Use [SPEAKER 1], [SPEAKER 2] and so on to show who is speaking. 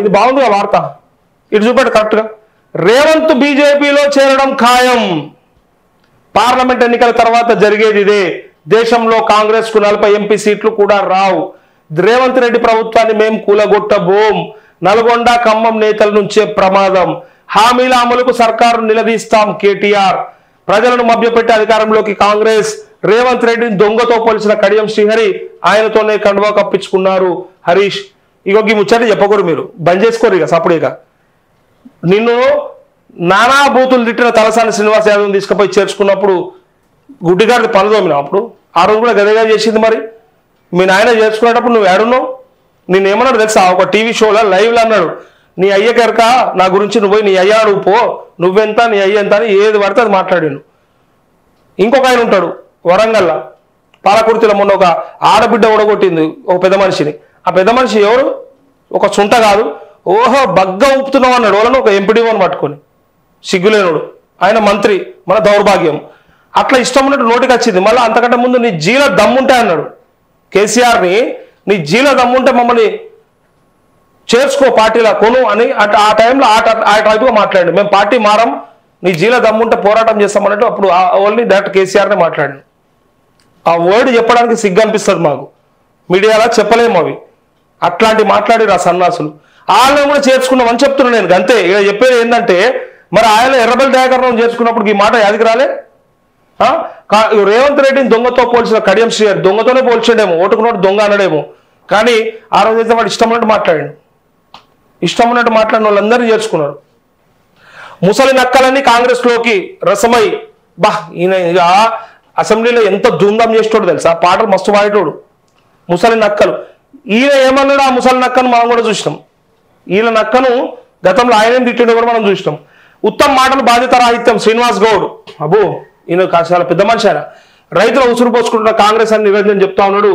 [SPEAKER 1] ఇది బాగుందిగా వార్త, ఇటు చూపెట్టు కరెక్ట్గా. రేవంత్ బీజేపీలో చేరడం ఖాయం, పార్లమెంట్ ఎన్నికల తర్వాత జరిగేది ఇదే. దేశంలో కాంగ్రెస్ కు 40 ఎంపీ సీట్లు కూడా రావు. రేవంత్ రెడ్డి ప్రభుత్వాన్ని మేము కూలగొట్టబోం. నల్గొండ ఖమ్మం నేతల నుంచే ప్రమాదం. హామీల అమలుకు సర్కారు నిలదీస్తాం కేటీఆర్. ప్రజలను మభ్యపెట్టి అధికారంలోకి కాంగ్రెస్. రేవంత్ రెడ్డిని దొంగతో పోల్చిన కడియం శ్రీహరి, ఆయనతోనే కండువా కప్పించుకున్నారు హరీష్. ఇగొక ముచ్చట చెప్పకూరు, మీరు బంద్ చేసుకోరు ఇక సప్పుడిక. నిన్ను నానా బూతులు తిట్టిన తలసాని శ్రీనివాస్ యాదవ్ తీసుకుపోయి చేర్చుకున్నప్పుడు గుడ్డిగారిది పనుదోమినా అప్పుడు? ఆ రోజు కూడా గదిగా చేసింది. మరి మీ నాయన చేర్చుకునేటప్పుడు నువ్వు ఏడున్నావు? నేనేమన్నాడు తెలుసా, ఒక టీవీ షోలో లైవ్లో అన్నాడు, నీ అయ్య కనుక నా గురించి నువ్వు పోయి నీ అయ్య అడుగు పో, నువ్వెంత నీ అయ్య ఎంత అని ఏది పడితే అది మాట్లాడాను. ఇంకొక ఆయన ఉంటాడు వరంగల్లా, పాలకుర్తిలో మొన్న ఒక ఆడబిడ్డ ఓడగొట్టింది ఒక పెద్ద మనిషిని. ఆ పెద్ద మనిషి ఎవరు? ఒక చుంట కాదు, ఓహో బగ్గా ఊపుతున్నావు అన్నాడు వాళ్ళను, ఒక ఎంపీడీఓని పట్టుకొని. సిగ్గులేనుడు ఆయన, మంత్రి, మన దౌర్భాగ్యం. అట్లా ఇష్టం ఉన్నట్టు నోటికి వచ్చింది. మళ్ళీ అంతకంటే ముందు నీ జీల దమ్ముంటే అన్నాడు కేసీఆర్ని, నీ జీల దమ్ముంటే మమ్మల్ని చేర్చుకో పార్టీలా కొను అని ఆ టైంలో ఆ టైప్గా మాట్లాడి, మేము పార్టీ మారం, నీ జీల దమ్ముంటే పోరాటం చేస్తామన్నట్టు అప్పుడు ఓన్లీ డైరెక్ట్ కేసీఆర్నే మాట్లాడి. ఆ వర్డ్ చెప్పడానికి సిగ్గు అనిపిస్తుంది మాకు, మీడియాలో చెప్పలేము అవి. అట్లాంటి మాట్లాడిరు ఆ సన్నాసులు. వాళ్ళని కూడా చేర్చుకున్నామని చెప్తున్నాను నేను, అంతే. ఇక చెప్పేది ఏంటంటే, మరి ఆయన ఎర్రబెల్లి దయాకరణం చేర్చుకున్నప్పుడు ఈ మాట యాదికి రాలే? రేవంత్ రెడ్డిని దొంగతో పోల్చిన కడియం శ్రీహరి దొంగతోనే పోల్చాడేమో, ఓటుకున్నట్టు దొంగ అనడేమో. కానీ ఆ రోజు అయితే వాడు ఇష్టం ఉన్నట్టు మాట్లాడాడు. ఇష్టం ఉన్నట్టు మాట్లాడిన వాళ్ళందరినీ చేర్చుకున్నారు. ముసలి నక్కలన్నీ కాంగ్రెస్లోకి రసమై, ఈయన ఇక అసెంబ్లీలో ఎంత ధూమ్ధాం చేసేటోడు తెలుసా, పాటలు మస్తు పాడేటోడు. ముసలి నక్కలు, ఈయన ఏమన్నాడు ఆ ముసలి నక్కను మనం కూడా చూసినాం. ఈయన నక్కను గతంలో ఆయన తిట్టిండో కూడా మనం చూసినాం. ఉత్తమ మాటలు బాధ్యత రాహిత్యం శ్రీనివాస్ గౌడ్, అబ్బో ఈయన చాలా పెద్ద మనిషి. ఆయన రైతుల ఉసురు పోసుకుంటున్న కాంగ్రెస్ అని నిరంజన్ చెప్తా ఉన్నాడు.